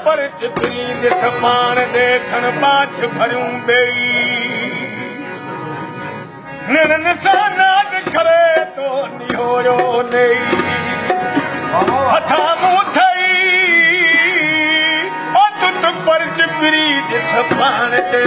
पर चितरी दिस पान देखण बाछ भरियूं बेई निरन सानाद करे तो निहोयो नेई हथा मुंह थई ओ तुत पर चितरी दिस पान दे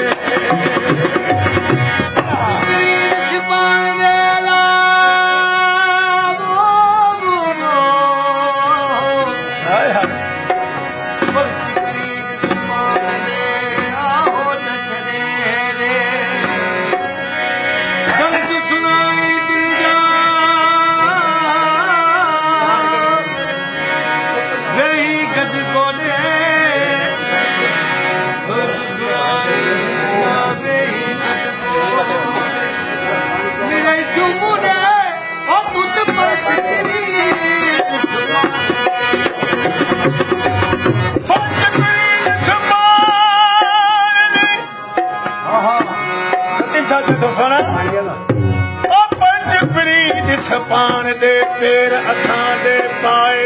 पान दे पेर असां दे पाए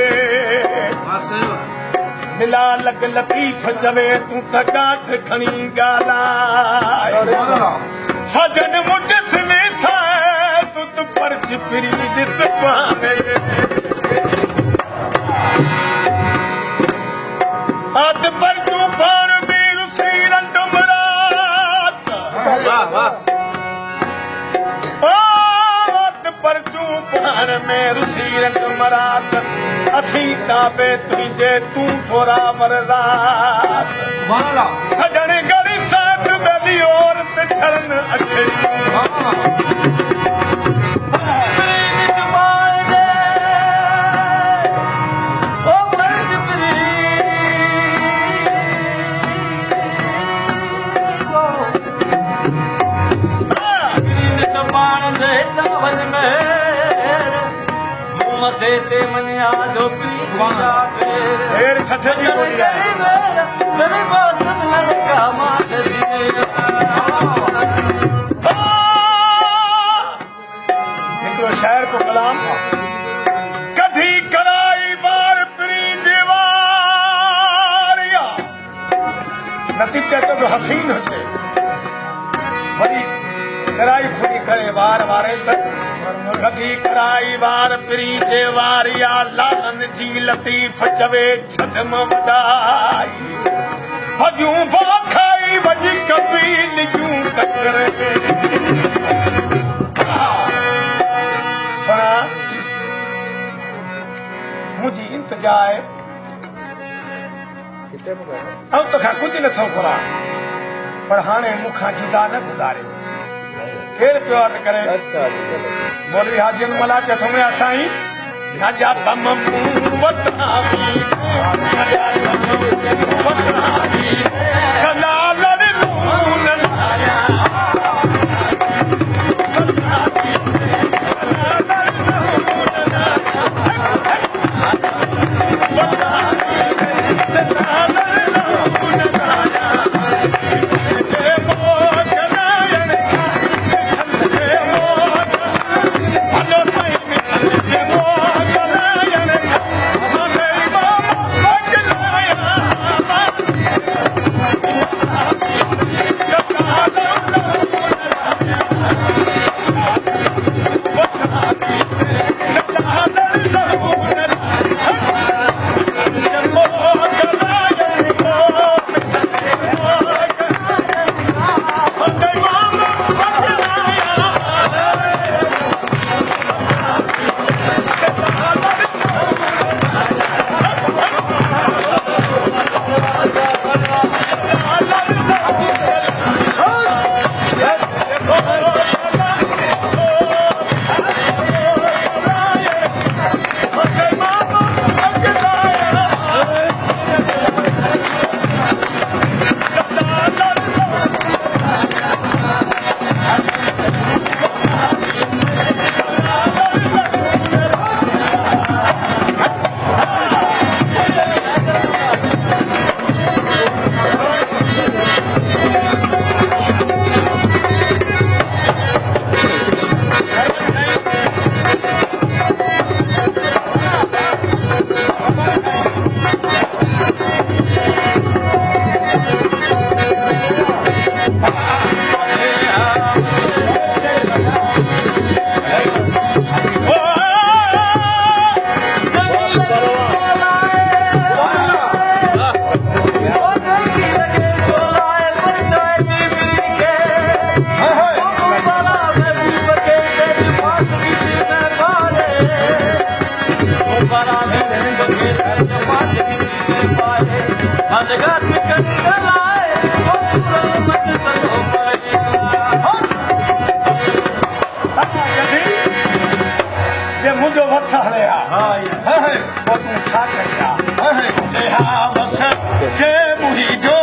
मिला लग लतीफ चवे तू त गांठ खणी गालाए सजन मुठस में सा तू त पर चिपरी दिस पावे हाथ पर तू पान वीर सीरन तुमरात वाह वाह पर चूपान में रुसीरन मरात असी ताबे तुझे तू थोड़ा मरदात सजन गरी साथ बेली और पिछड़न अखड़ी ते मनिया धोपी सुवाना फेर छठे दी बोलिया मेरे बात मन का मादरी निकलो शायर को कलाम कधी कराई बार प्री जेवारिया नतीब चाहते तो हसीन हो छे बड़ी कराई खुली करे बार बारे तक कधी कराई बार प्री जेवारिया लालन जी लतीफ चवे छदम वडाई भजूं बाखाई वजी कबील जूं ककरे सुना मुझी इंतजाए किते मुगा अब तो खा कुछ न थो करा पर हाने मुखा जुदा न गुजारे केर प्यार करे मौलवी हाजी मला चथो में असाई नजा तम वतावी नजा तम वतावी सलाल लून लाया मुझो वत्स हलिया वो तूं छा कया वस जे मुही जो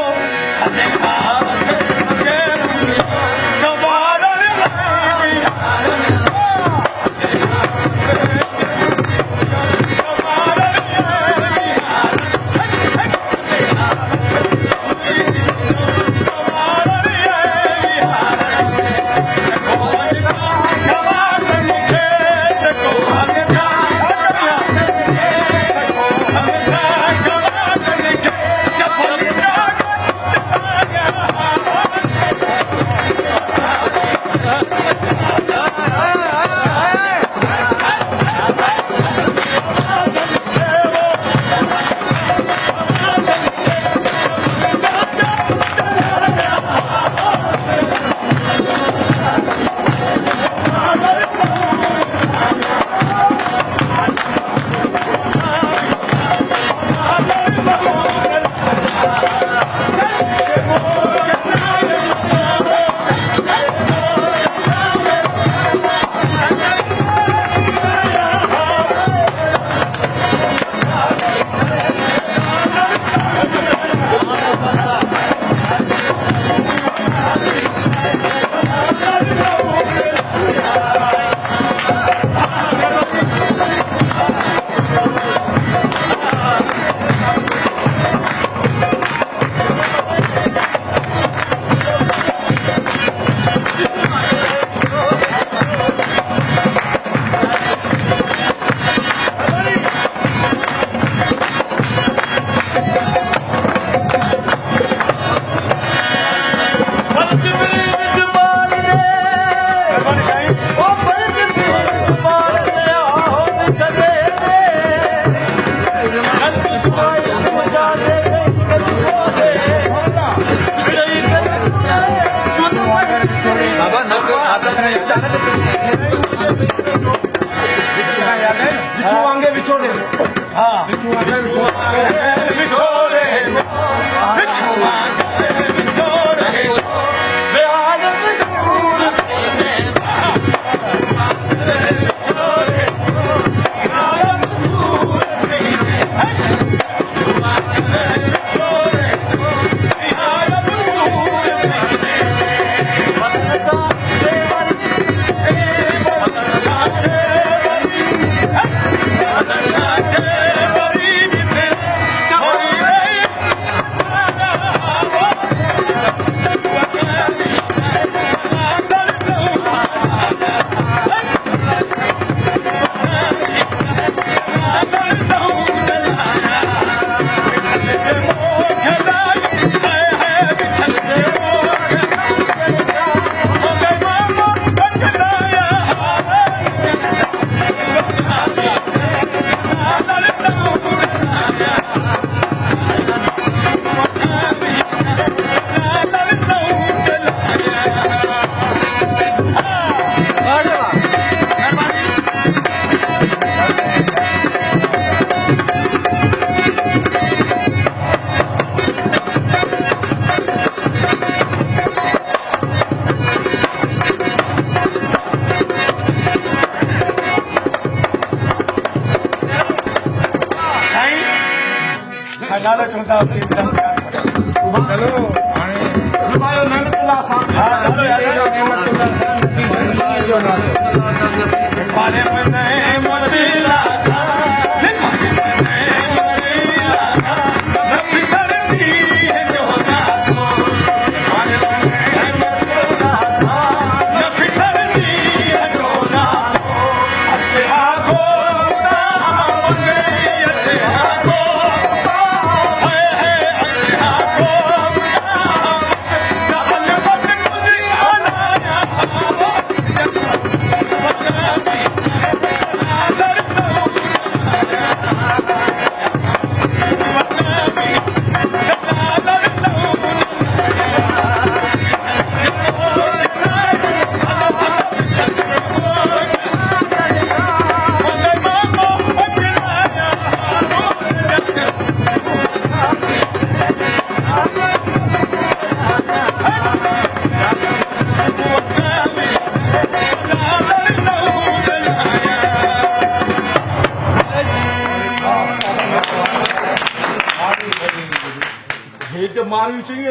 Hate the Maru Ching.